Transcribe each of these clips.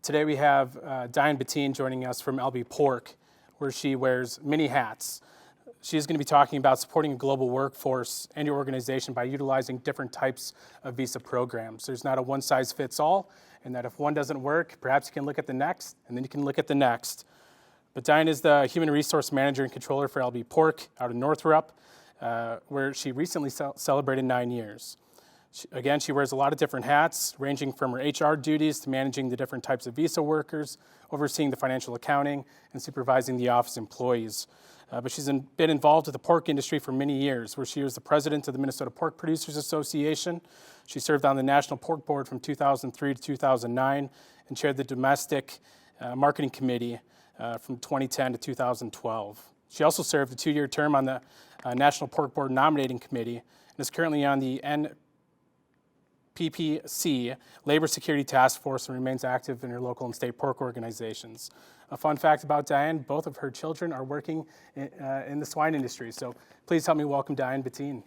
Today we have Dianne Bettin joining us from LB Pork, where she wears many hats. She's going to be talking about supporting a global workforce and your organization by utilizing different types of visa programs. There's not a one-size-fits-all, and that if one doesn't work, perhaps you can look at the next, and then you can look at the next. But Dianne is the Human Resource Manager and Controller for LB Pork out of Northrop, where she recently celebrated 9 years. She wears a lot of different hats, ranging from her HR duties to managing the different types of visa workers, overseeing the financial accounting, and supervising the office employees. But she's been involved with the pork industry for many years, where she was the president of the Minnesota Pork Producers Association. She served on the National Pork Board from 2003 to 2009 and chaired the Domestic Marketing Committee from 2010 to 2012. She also served a 2-year term on the National Pork Board Nominating Committee and is currently on the NPPC Labor Security Task Force and remains active in her local and state pork organizations. A fun fact about Dianne, both of her children are working in the swine industry. So please help me welcome Dianne Bettin.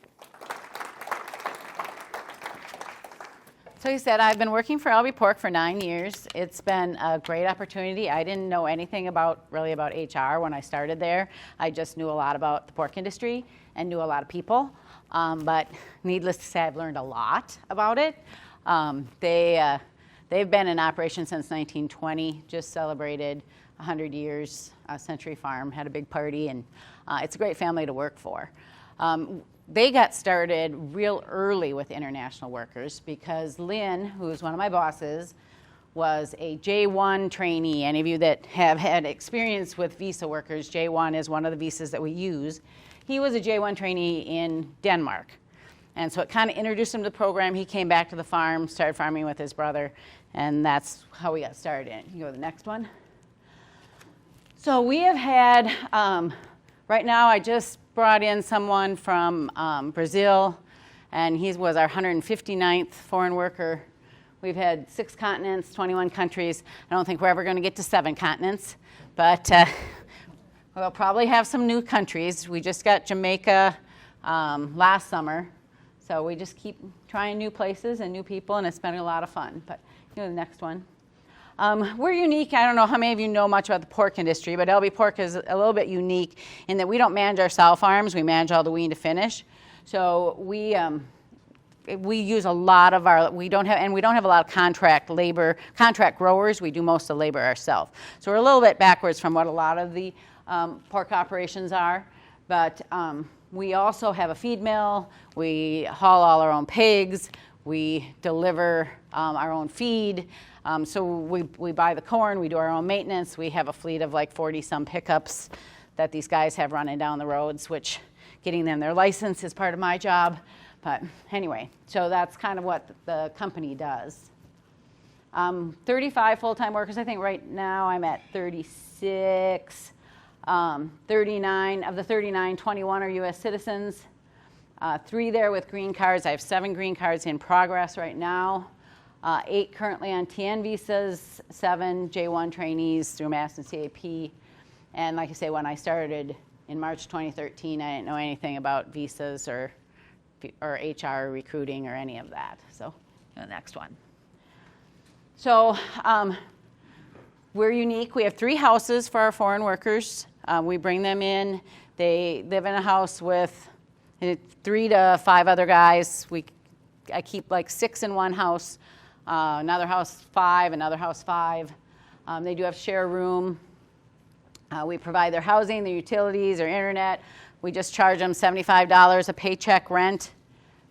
So you said, I've been working for LB Pork for 9 years. It's been a great opportunity. I didn't know anything about HR when I started there. I just knew a lot about the pork industry and knew a lot of people. But needless to say, I've learned a lot about it. They've been in operation since 1920, just celebrated 100 years. Century Farm had a big party, and it's a great family to work for. They got started real early with international workers because Lynn, who's one of my bosses, was a J1 trainee. Any of you that have had experience with visa workers, J1 is one of the visas that we use. He was a J1 trainee in Denmark. And so it kind of introduced him to the program. He came back to the farm, started farming with his brother, and that's how we got started. You can go to the next one. So we have had, right now I just brought in someone from Brazil, and he was our 159th foreign worker. We've had 6 continents, 21 countries. I don't think we're ever going to get to 7 continents, but we'll probably have some new countries. We just got Jamaica last summer, so we just keep trying new places and new people, and it's been a lot of fun. But you know, the next one. We're unique. I don't know how many of you know much about the pork industry, but LB Pork is a little bit unique in that we don't manage our sow farms. We manage all the wean to finish. So we use a lot of our, we don't have a lot of contract growers. We do most of the labor ourselves. So we're a little bit backwards from what a lot of the pork operations are, but we also have a feed mill. We haul all our own pigs. We deliver our own feed. So we buy the corn, we do our own maintenance. We have a fleet of like 40-some pickups that these guys have running down the roads, which getting them their license is part of my job. But anyway, so that's kind of what the company does. 35 full-time workers. I think right now I'm at 36. 39 of the 39, 21 are U.S. citizens. 3 there with green cards. I have 7 green cards in progress right now. 8 currently on TN visas, 7 J1 trainees through MAS and CAP. And like I say, when I started in March 2013, I didn't know anything about visas or HR recruiting or any of that. So the next one. So we're unique. We have 3 houses for our foreign workers. We bring them in. They live in a house with 3 to 5 other guys. I keep like 6 in one house. Another house 5, another house 5. They do have share room. We provide their housing, their utilities, their internet. We just charge them $75 a paycheck rent.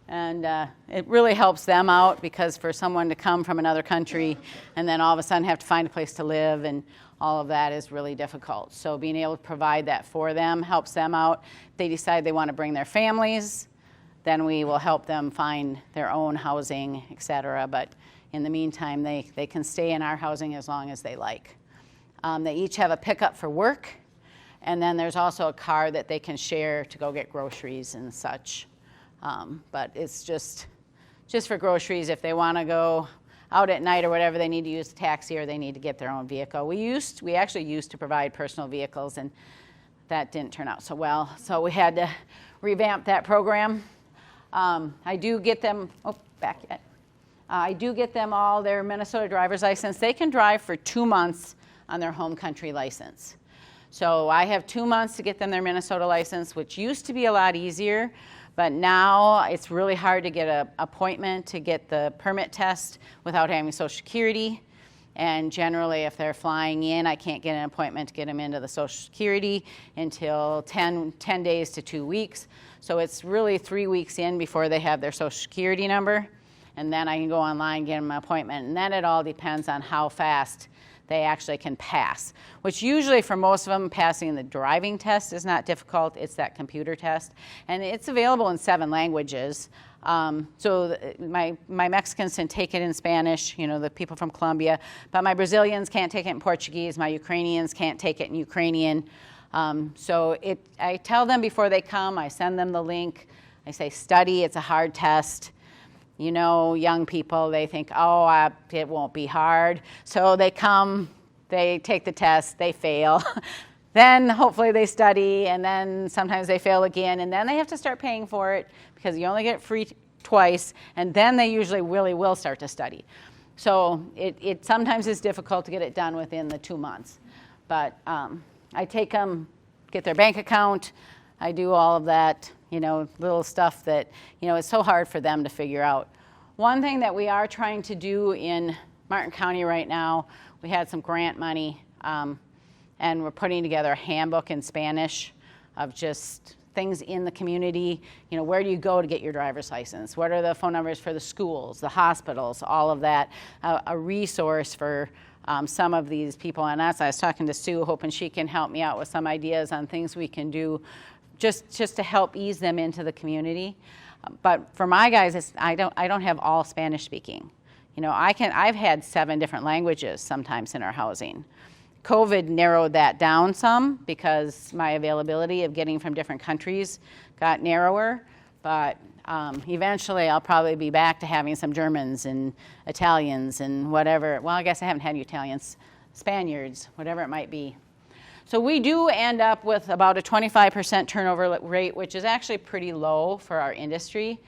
And it really helps them out because for someone to come from another country and then all of a sudden have to find a place to live and all of that is really difficult. So being able to provide that for them helps them out. If they decide they want to bring their families, then we will help them find their own housing, et cetera. But in the meantime, they can stay in our housing as long as they like. They each have a pickup for work, and then there's also a car that they can share to go get groceries and such. But it's just for groceries. If they want to go out at night or whatever, they need to use a taxi or they need to get their own vehicle. We actually used to provide personal vehicles, and that didn't turn out so well. So we had to revamp that program. I do get them, back yet. I do get them all their Minnesota driver's license. They can drive for 2 months on their home country license. So I have 2 months to get them their Minnesota license, which used to be a lot easier, but now it's really hard to get an appointment to get the permit test without having Social Security. And generally, if they're flying in, I can't get an appointment to get them into the Social Security until 10 days to 2 weeks. So it's really 3 weeks in before they have their Social Security number. And then I can go online, get them an appointment. And then it all depends on how fast they actually can pass, which usually for most of them, passing the driving test is not difficult. It's that computer test. And it's available in 7 languages. My Mexicans can take it in Spanish, the people from Colombia, but my Brazilians can't take it in Portuguese. My Ukrainians can't take it in Ukrainian. I tell them before they come, I send them the link. I say, study, it's a hard test. Young people, they think, it won't be hard. So they come, they take the test, they fail. Then hopefully they study, and then sometimes they fail again, and then they have to start paying for it because you only get it free twice, and then they usually really will start to study. So it sometimes is difficult to get it done within the 2 months. But I take them, get their bank account, I do all of that, little stuff that, it's so hard for them to figure out. One thing that we are trying to do in Martin County right now, we had some grant money, and we're putting together a handbook in Spanish of just things in the community. Where do you go to get your driver's license? What are the phone numbers for the schools, the hospitals, all of that. A resource for some of these people. And I was talking to Sue, hoping she can help me out with some ideas on things we can do just to help ease them into the community. But for my guys, I don't have all Spanish speaking. I've had 7 different languages sometimes in our housing. COVID narrowed that down some because my availability of getting from different countries got narrower. But eventually I'll probably be back to having some Germans and Italians and whatever. Well, I guess I haven't had Italians, Spaniards, whatever it might be. So we do end up with about a 25% turnover rate, which is actually pretty low for our industry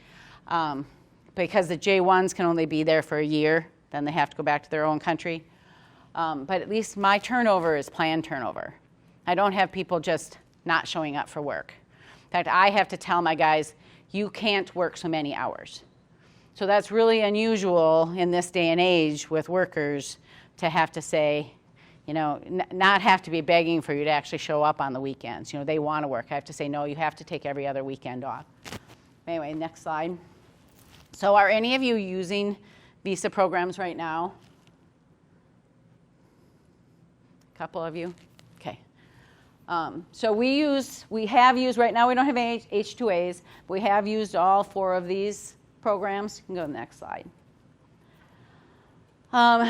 because the J1s can only be there for a year. Then they have to go back to their own country. But at least my turnover is planned turnover. I don't have people just not showing up for work. In fact, I have to tell my guys, you can't work so many hours. So that's really unusual in this day and age with workers to have to say, not have to be begging for you to actually show up on the weekends. They want to work. I have to say, no, you have to take every other weekend off. Anyway, next slide. So are any of you using visa programs right now? A couple of you? Okay. So we have used, right now we don't have H-2As, but we have used all 4 of these programs. You can go to the next slide.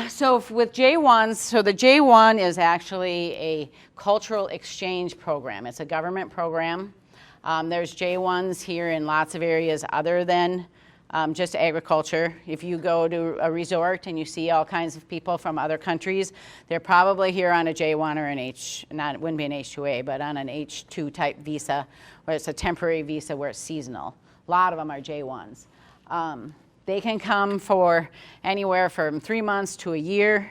So with J1s, so the J1 is actually a cultural exchange program. It's a government program. There's J1s here in lots of areas other than just agriculture. If you go to a resort and you see all kinds of people from other countries, they're probably here on a J1 or it wouldn't be an H-2A, but on an H-2 type visa, where it's a temporary visa where it's seasonal. A lot of them are J1s. They can come for anywhere from 3 months to a year.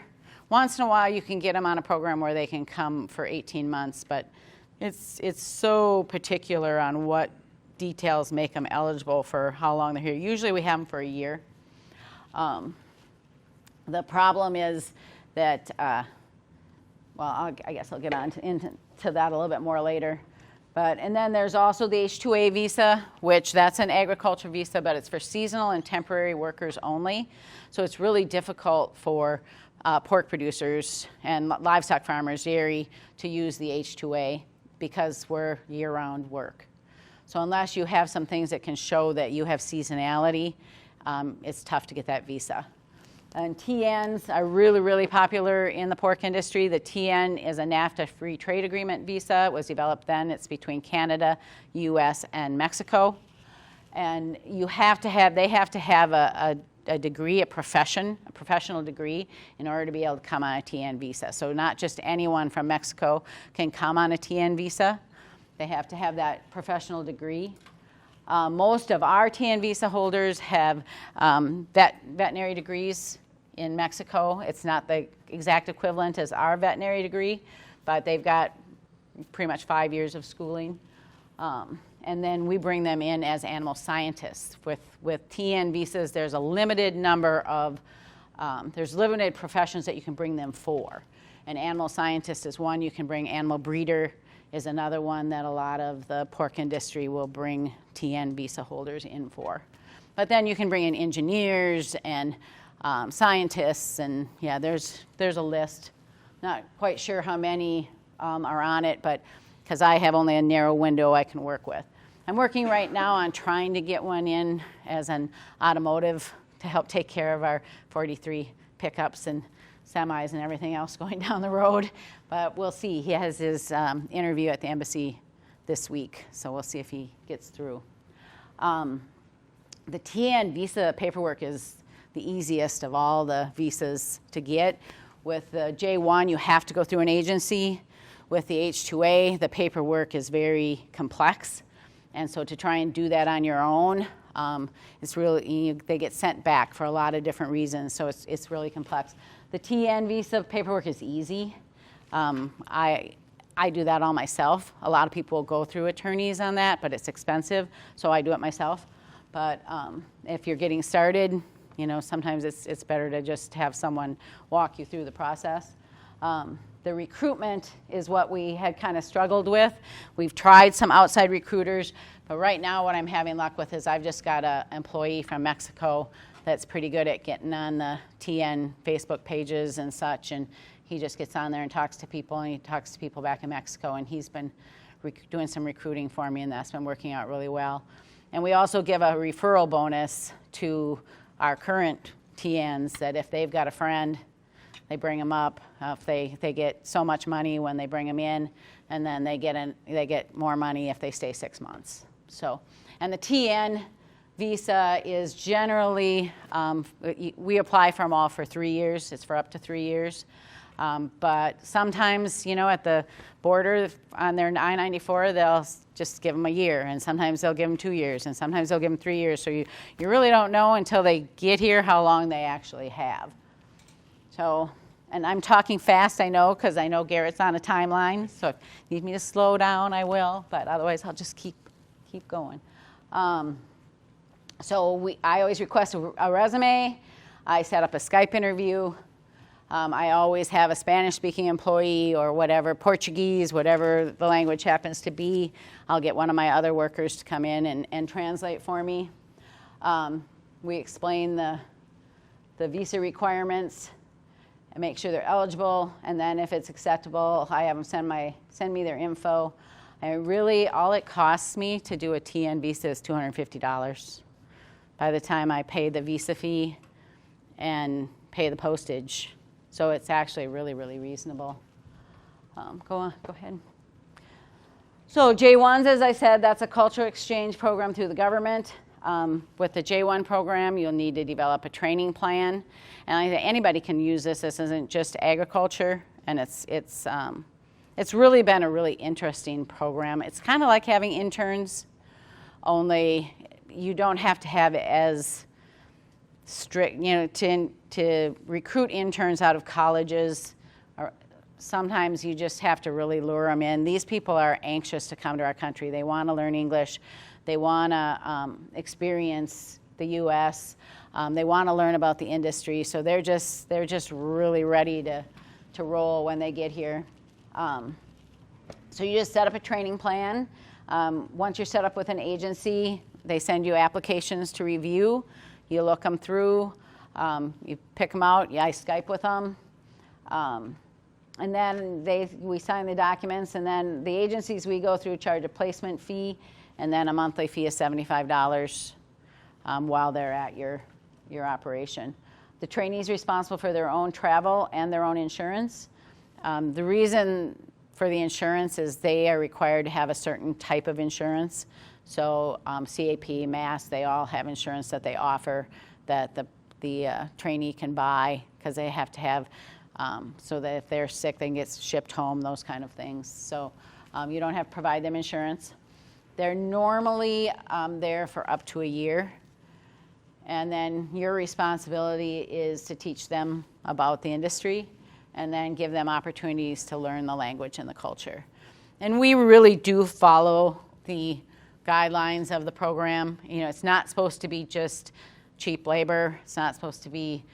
Once in a while, you can get them on a program where they can come for 18 months, but it's so particular on what details make them eligible for how long they're here. Usually we have them for a year. The problem is that, I guess I'll get into that a little bit more later. And then there's also the H-2A visa, which that's an agriculture visa, but it's for seasonal and temporary workers only. So it's really difficult for pork producers and livestock farmers, dairy, to use the H-2A because we're year-round work. So unless you have some things that can show that you have seasonality, it's tough to get that visa. And TNs are really, really popular in the pork industry. The TN is a NAFTA free trade agreement visa. It was developed then. It's between Canada, US, and Mexico. And they have to have a degree, a professional degree, in order to be able to come on a TN visa. So not just anyone from Mexico can come on a TN visa. They have to have that professional degree. Most of our TN visa holders have veterinary degrees in Mexico. It's not the exact equivalent as our veterinary degree, but they've got pretty much 5 years of schooling. And then we bring them in as animal scientists. With TN visas, there's a limited number of, there's limited professions that you can bring them for. An animal scientist is one. You can bring animal breeder is another one that a lot of the pork industry will bring TN visa holders in for. But then you can bring in engineers and scientists, and yeah, there's a list. Not quite sure how many are on it, but because I have only a narrow window I can work with. I'm working right now on trying to get one in as an automotive to help take care of our 43 pickups and semis and everything else going down the road. But we'll see. He has his interview at the embassy this week, so we'll see if he gets through. The TN visa paperwork is the easiest of all the visas to get. With the J1, you have to go through an agency. With the H2A, the paperwork is very complex. And so to try and do that on your own, it's really, they get sent back for a lot of different reasons, so it's really complex. The TN visa paperwork is easy. I do that all myself. A lot of people go through attorneys on that, but it's expensive, so I do it myself. But if you're getting started, you know, sometimes it's better to just have someone walk you through the process. The recruitment is what we had kind of struggled with. We've tried some outside recruiters, but right now what I'm having luck with is I've just got an employee from Mexico that's pretty good at getting on the TN Facebook pages and such, and he just gets on there and talks to people, and he talks to people back in Mexico, and he's been doing some recruiting for me, and that's been working out really well. And we also give a referral bonus to our current TNs that if they've got a friend, they bring them up. If they get so much money when they bring them in, and then they get more money if they stay 6 months. So, and the TN visa is generally, we apply for them all for 3 years. It's for up to 3 years. But sometimes, you know, at the border on their I-94, they'll just give them a year, and sometimes they'll give them 2 years, and sometimes they'll give them 3 years. So you really don't know until they get here how long they actually have. So, and I'm talking fast, I know, because I know Garrett's on a timeline. So if you need me to slow down, I will, but otherwise I'll just keep going. So I always request a resume. I set up a Skype interview. I always have a Spanish-speaking employee or whatever, Portuguese, whatever the language happens to be. I'll get one of my other workers to come in and translate for me. We explain the visa requirements and make sure they're eligible, and then if it's acceptable, I have them send me their info. And really, all it costs me to do a TN visa is $250 by the time I pay the visa fee and pay the postage. So it's actually really, really reasonable. Go ahead. So J1s, as I said, that's a cultural exchange program through the government. With the J1 program, you'll need to develop a training plan. And I think anybody can use this. This isn't just agriculture, and it's really been a really interesting program. It's kind of like having interns, only you don't have to have it as strict, you know, to recruit interns out of colleges. Or sometimes you just have to really lure them in. These people are anxious to come to our country. They want to learn English. They want to experience the U.S. They want to learn about the industry. So they're just really ready to roll when they get here. So you just set up a training plan. Once you're set up with an agency, they send you applications to review. You look them through. You pick them out. I Skype with them. And then we sign the documents. And then the agencies we go through charge a placement fee, and then a monthly fee of $75 while they're at your operation. The trainee is responsible for their own travel and their own insurance. The reason for the insurance is they are required to have a certain type of insurance. So CAP, MAS, they all have insurance that they offer that the trainee can buy, because they have to have, so that if they're sick, they can get shipped home, those kind of things. So you don't have to provide them insurance. They're normally there for up to a year. And then your responsibility is to teach them about the industry and then give them opportunities to learn the language and the culture. And we really do follow the guidelines of the program. You know, it's not supposed to be just cheap labor. It's not supposed to be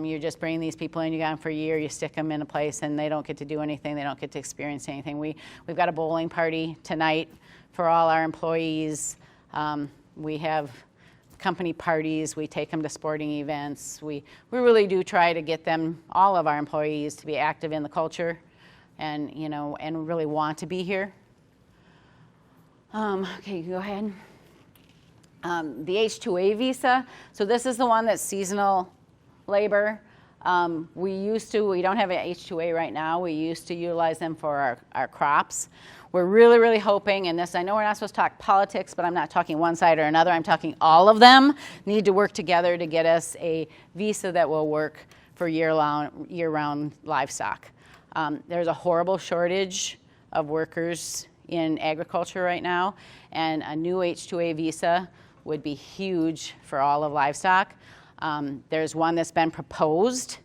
you're just bringing these people in, you got them for a year, you stick them in a place and they don't get to do anything, they don't get to experience anything. We've got a bowling party tonight for all our employees. We have company parties, we take them to sporting events. We really do try to get them, all of our employees, to be active in the culture and, you know, and really want to be here. Okay, go ahead. The H-2A visa, so this is the one that's seasonal labor. We don't have an H-2A right now. We used to utilize them for our crops. We're really, really hoping, and this, I know we're not supposed to talk politics, but I'm not talking one side or another. I'm talking all of them need to work together to get us a visa that will work for year-round livestock. There's a horrible shortage of workers in agriculture right now, and a new H-2A visa would be huge for all of livestock. There's one that's been proposed,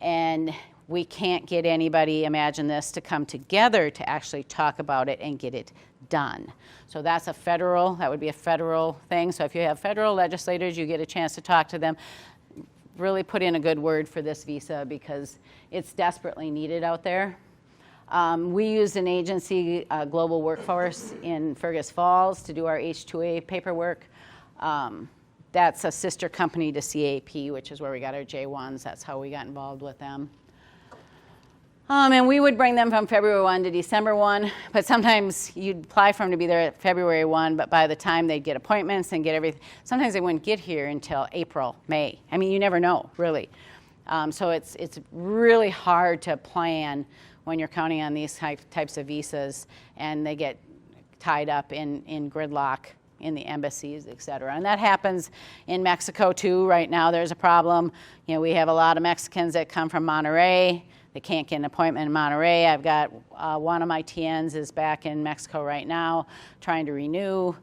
and we can't get anybody, imagine this, to come together to actually talk about it and get it done. So that would be a federal thing. So if you have federal legislators, you get a chance to talk to them. Really put in a good word for this visa because it's desperately needed out there. We used an agency, Global Workforce, in Fergus Falls to do our H-2A paperwork. That's a sister company to CAP, which is where we got our J1s. That's how we got involved with them. And we would bring them from February 1 to December 1, but sometimes you'd apply for them to be there at February 1, but by the time they'd get appointments and get everything, sometimes they wouldn't get here until April, May. I mean, you never know, really. So it's really hard to plan when you're counting on these types of visas, and they get tied up in gridlock in the embassies, et cetera. And that happens in Mexico too. Right now there's a problem. You know, we have a lot of Mexicans that come from Monterrey. They can't get an appointment in Monterrey. I've got one of my TNs is back in Mexico right now trying to renew.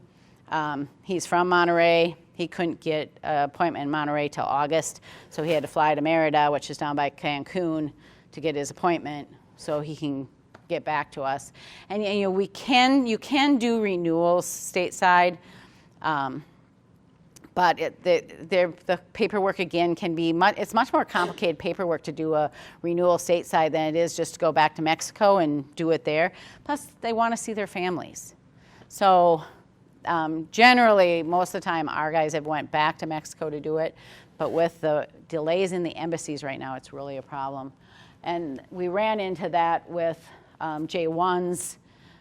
He's from Monterrey. He couldn't get an appointment in Monterrey till August, so he had to fly to Merida, which is down by Cancun, to get his appointment so he can get back to us. And you know, you can do renewals stateside, but the paperwork again can be it's much more complicated paperwork to do a renewal stateside than it is just to go back to Mexico and do it there. Plus, they want to see their families. So generally, most of the time, our guys have went back to Mexico to do it, but with the delays in the embassies right now, it's really a problem. And we ran into that with J1s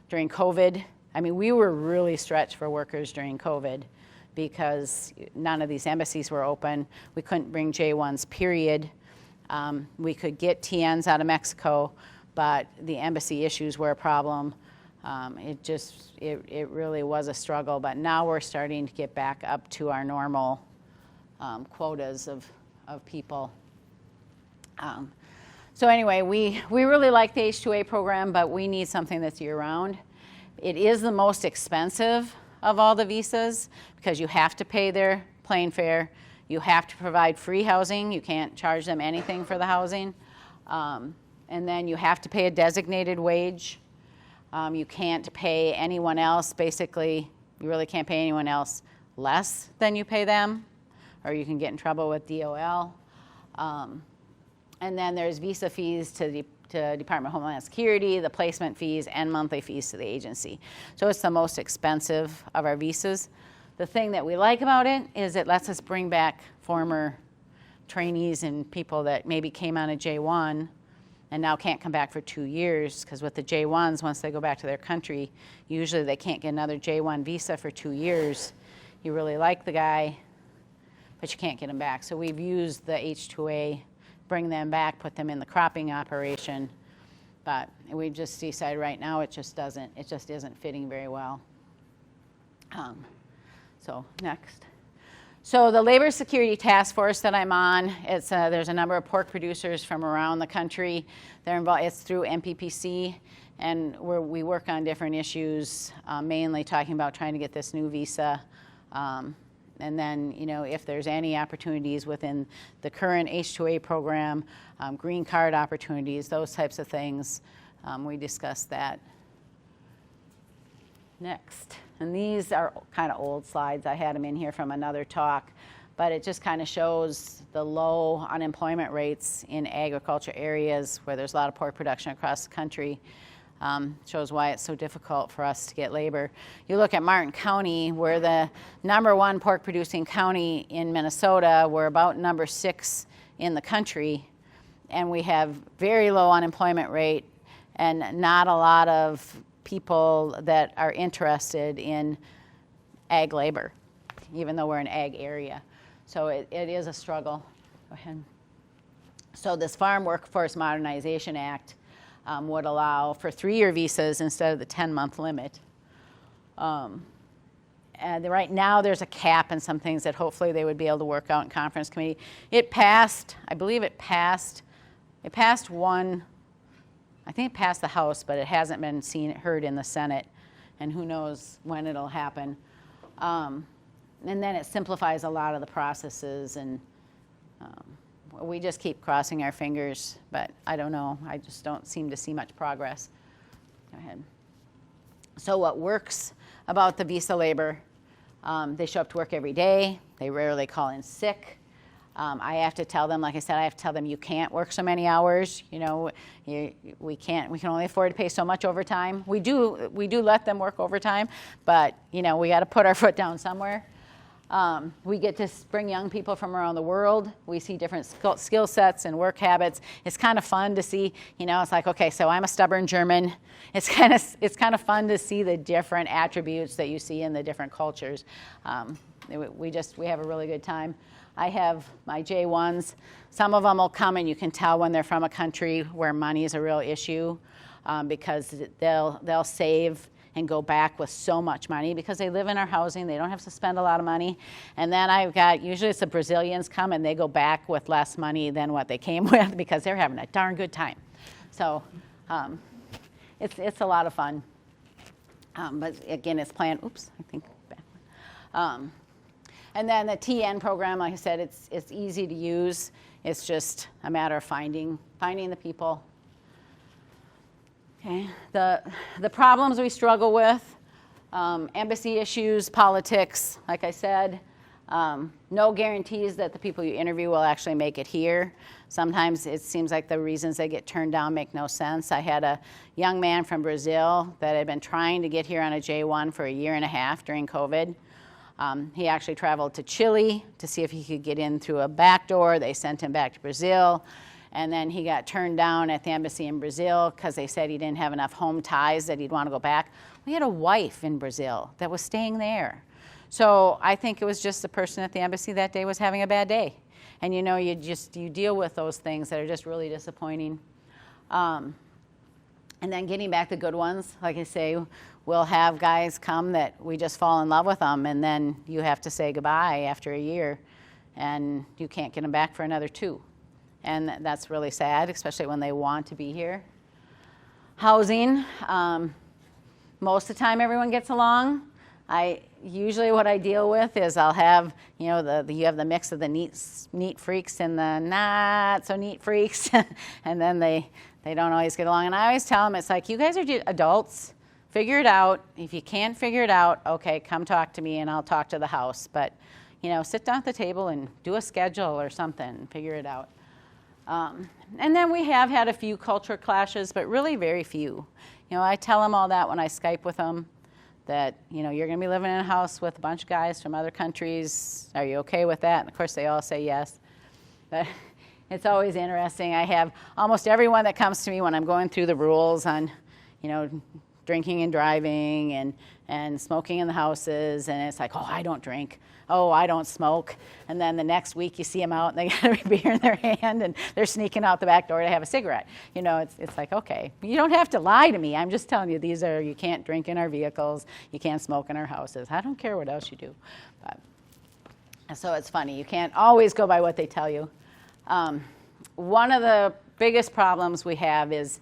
during COVID. I mean, we were really stretched for workers during COVID because none of these embassies were open. We couldn't bring J1s, period. We could get TNs out of Mexico, but the embassy issues were a problem. It really was a struggle, but now we're starting to get back up to our normal quotas of people. So anyway, we really like the H-2A program, but we need something that's year-round. It is the most expensive of all the visas because you have to pay their plane fare. You have to provide free housing. You can't charge them anything for the housing. And then you have to pay a designated wage. You can't pay anyone else. Basically, you really can't pay anyone else less than you pay them, or you can get in trouble with DOL. And then there's visa fees to Department of Homeland Security, the placement fees, and monthly fees to the agency. So it's the most expensive of our visas. The thing that we like about it is it lets us bring back former trainees and people that maybe came on a J1 and now can't come back for 2 years, because with the J1s, once they go back to their country, usually they can't get another J1 visa for 2 years. You really like the guy, but you can't get him back. So we've used the H-2A, bring them back, put them in the cropping operation, but we've just decided right now it just isn't fitting very well. So next. So the Labor Security Task Force that I'm on, there's a number of pork producers from around the country. They're involved. It's through MPPC, and we work on different issues, mainly talking about trying to get this new visa. And then, if there's any opportunities within the current H-2A program, green card opportunities, those types of things, we discuss that. Next. And these are kind of old slides. I had them in here from another talk, but it just kind of shows the low unemployment rates in agriculture areas where there's a lot of pork production across the country. Shows why it's so difficult for us to get labor. You look at Martin County, we're the #1 pork producing county in Minnesota. We're about #6 in the country, and we have very low unemployment rate and not a lot of people that are interested in ag labor, even though we're an ag area. So it is a struggle. Go ahead. So this Farm Workforce Modernization Act would allow for 3-year visas instead of the 10-month limit. And right now there's a cap in some things that hopefully they would be able to work out in conference committee. It passed, I believe it passed one, I think it passed the House, but it hasn't been heard in the Senate, and who knows when it'll happen. And then it simplifies a lot of the processes, and we just keep crossing our fingers, but I don't know. I just don't seem to see much progress. Go ahead. So what works about the visa labor, they show up to work every day. They rarely call in sick. I have to tell them, like I said, I have to tell them you can't work so many hours. We can only afford to pay so much overtime. We do let them work overtime, but we got to put our foot down somewhere. We get to bring young people from around the world. We see different skill sets and work habits. It's kind of fun to see, it's like, okay, so I'm a stubborn German. It's kind of fun to see the different attributes that you see in the different cultures. We have a really good time. I have my J1s. Some of them will come and you can tell when they're from a country where money is a real issue, because they'll save and go back with so much money because they live in our housing. They don't have to spend a lot of money. And then I've got, usually it's the Brazilians come and they go back with less money than what they came with because they're having a darn good time. So it's a lot of fun. But again, it's planned, oops, I think backward. And then the TN program, like I said, it's easy to use. It's just a matter of finding the people. Okay. The problems we struggle with, embassy issues, politics, like I said, no guarantees that the people you interview will actually make it here. Sometimes it seems like the reasons they get turned down make no sense. I had a young man from Brazil that had been trying to get here on a J1 for 1.5 years during COVID. He actually traveled to Chile to see if he could get in through a back door. They sent him back to Brazil. And then he got turned down at the embassy in Brazil because they said he didn't have enough home ties that he'd want to go back. We had a wife in Brazil that was staying there. So I think it was just the person at the embassy that day was having a bad day. And you deal with those things that are just really disappointing. And then getting back the good ones, like I say, we'll have guys come that we just fall in love with them, and then you have to say goodbye after 1 year, and you can't get them back for another 2. And that's really sad, especially when they want to be here. Housing, most of the time everyone gets along. Usually what I deal with is I'll have, you have the mix of the neat freaks and the not so neat freaks, and then they don't always get along. And I always tell them, it's like, you guys are adults, figure it out. If you can't figure it out, okay, come talk to me and I'll talk to the house. But, sit down at the table and do a schedule or something and figure it out. And then we have had a few culture clashes, but really very few. I tell them all that when I Skype with them, that, you're going to be living in a house with a bunch of guys from other countries. Are you okay with that? And of course, they all say yes. But it's always interesting. I have almost everyone that comes to me when I'm going through the rules on, drinking and driving and smoking in the houses. And it's like, oh, I don't drink. Oh, I don't smoke. And then the next week you see them out and they got a beer in their hand and they're sneaking out the back door to have a cigarette. It's like, okay, you don't have to lie to me. I'm just telling you, you can't drink in our vehicles. You can't smoke in our houses. I don't care what else you do. But So it's funny. You can't always go by what they tell you. One of the biggest problems we have is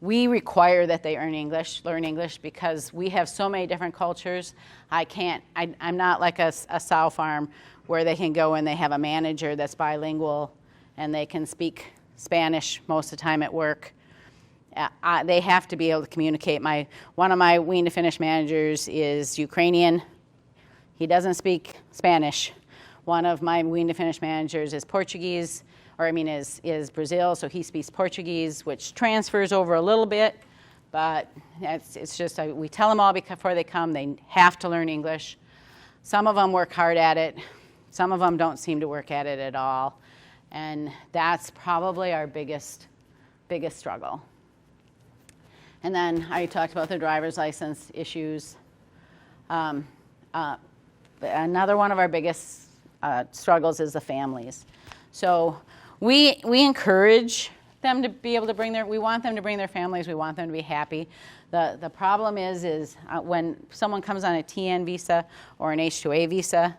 we require that they learn English, because we have so many different cultures. I'm not like a sow farm where they can go and they have a manager that's bilingual and they can speak Spanish most of the time at work. They have to be able to communicate. One of my wean to finish managers is Ukrainian. He doesn't speak Spanish. One of my wean to finish managers is Portuguese, is Brazil, so he speaks Portuguese, which transfers over a little bit, but it's just, we tell them all before they come, they have to learn English. Some of them work hard at it. Some of them don't seem to work at it at all. And that's probably our biggest struggle. And then I talked about the driver's license issues. Another one of our biggest struggles is the families. So we encourage them to be able to we want them to bring their families, we want them to be happy. The problem is when someone comes on a TN visa or an H-2A visa,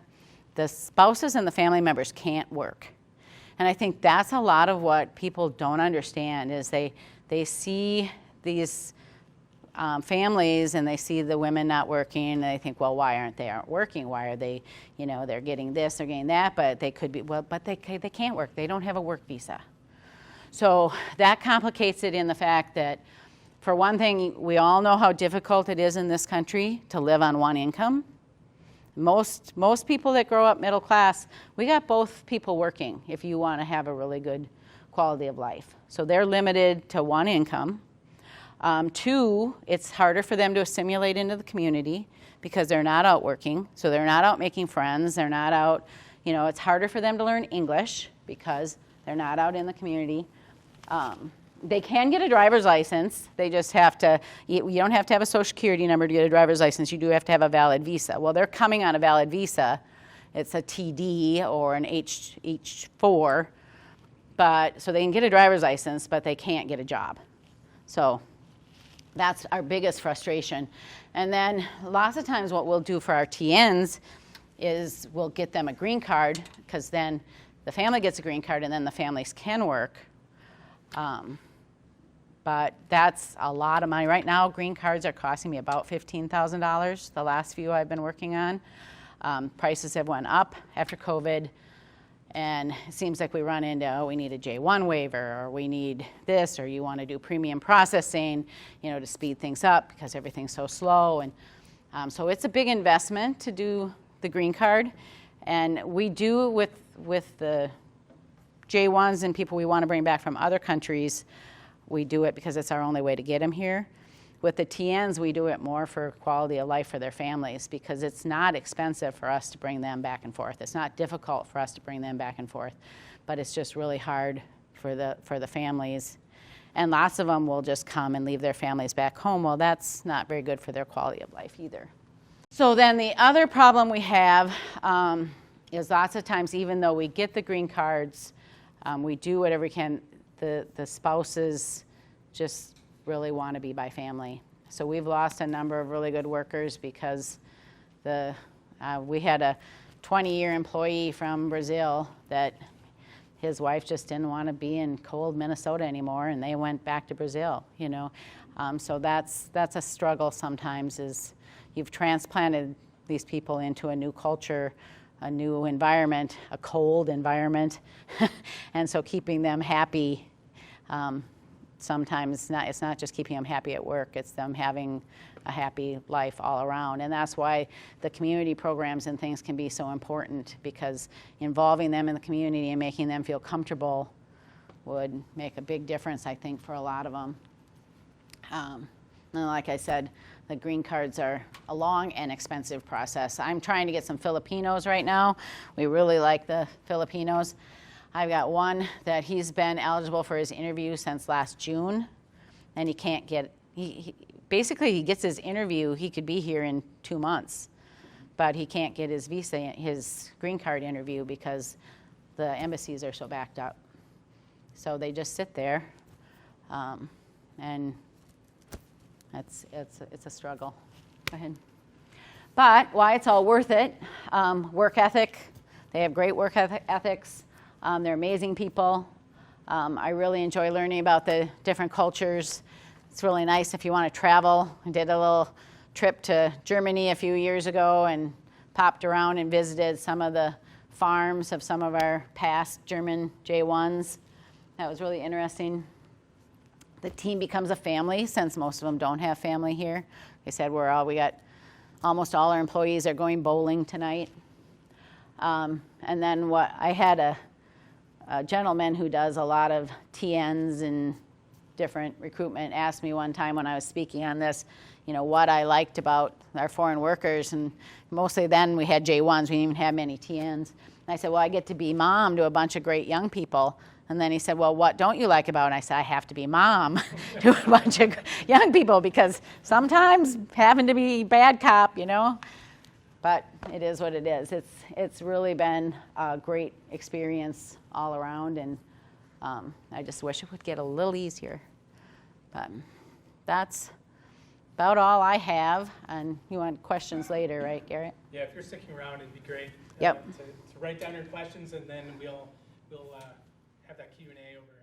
the spouses and the family members can't work. And I think that's a lot of what people don't understand is they see these families and they see the women not working and they think, well, why aren't they working? Why are they, they're getting this, they're getting that, but they could be, but they can't work. They don't have a work visa. So that complicates it in the fact that, for one thing, we all know how difficult it is in this country to live on one income. Most people that grow up middle class, we got both people working if you want to have a really good quality of life. So they're limited to one income. Two, it's harder for them to assimilate into the community because they're not out working. So they're not out making friends. They're not out, it's harder for them to learn English because they're not out in the community. They can get a driver's license. They just have to, you don't have to have a social security number to get a driver's license. You do have to have a valid visa. Well, they're coming on a valid visa. It's a TD or an H4. So they can get a driver's license, but they can't get a job. So that's our biggest frustration. And then lots of times what we'll do for our TNs is we'll get them a green card, because then the family gets a green card and then the families can work. But that's a lot of money. Right now, green cards are costing me about $15,000, the last few I've been working on. Prices have went up after COVID, and it seems like we run into, we need a J1 waiver, or we need this, or you want to do premium processing, to speed things up because everything's so slow. And so it's a big investment to do the green card, and we do with the J1s and people we want to bring back from other countries. We do it because it's our only way to get them here. With the TNs, we do it more for quality of life for their families, because it's not expensive for us to bring them back and forth. It's not difficult for us to bring them back and forth, but it's just really hard for the families. And lots of them will just come and leave their families back home. Well, that's not very good for their quality of life either. So then the other problem we have is lots of times, even though we get the green cards, we do whatever we can, the spouses just really want to be by family. So we've lost a number of really good workers because we had a 20-year employee from Brazil that his wife just didn't want to be in cold Minnesota anymore, and they went back to Brazil, So that's a struggle sometimes, is you've transplanted these people into a new culture, a new environment, a cold environment, and so keeping them happy, sometimes it's not just keeping them happy at work, it's them having a happy life all around. And that's why the community programs and things can be so important, because involving them in the community and making them feel comfortable would make a big difference, I think, for a lot of them. And like I said, the green cards are a long and expensive process. I'm trying to get some Filipinos right now. We really like the Filipinos. I've got one that he's been eligible for his interview since last June, and he can't get, basically he gets his interview, he could be here in 2 months, but he can't get his visa, his green card interview, because the embassies are so backed up. So they just sit there, and it's a struggle. Go ahead. But why it's all worth it, work ethic. They have great work ethics. They're amazing people. I really enjoy learning about the different cultures. It's really nice if you want to travel. I did a little trip to Germany a few years ago and popped around and visited some of the farms of some of our past German J1s. That was really interesting. The team becomes a family since most of them don't have family here. Like I said, we got almost all our employees are going bowling tonight. And then I had a gentleman who does a lot of TNs and different recruitment asked me one time when I was speaking on this, what I liked about our foreign workers, and mostly then we had J1s, we didn't even have many TNs. And I said, well, I get to be mom to a bunch of great young people. And then he said, well, what don't you like about it? And I said, I have to be mom to a bunch of young people because sometimes having to be bad cop, But it is what it is. It's really been a great experience all around, and I just wish it would get a little easier. But that's about all I have. And you want questions later, right, Garrett? Yeah, if you're sticking around, it'd be great Yep. to write down your questions, and then we'll have that Q&A over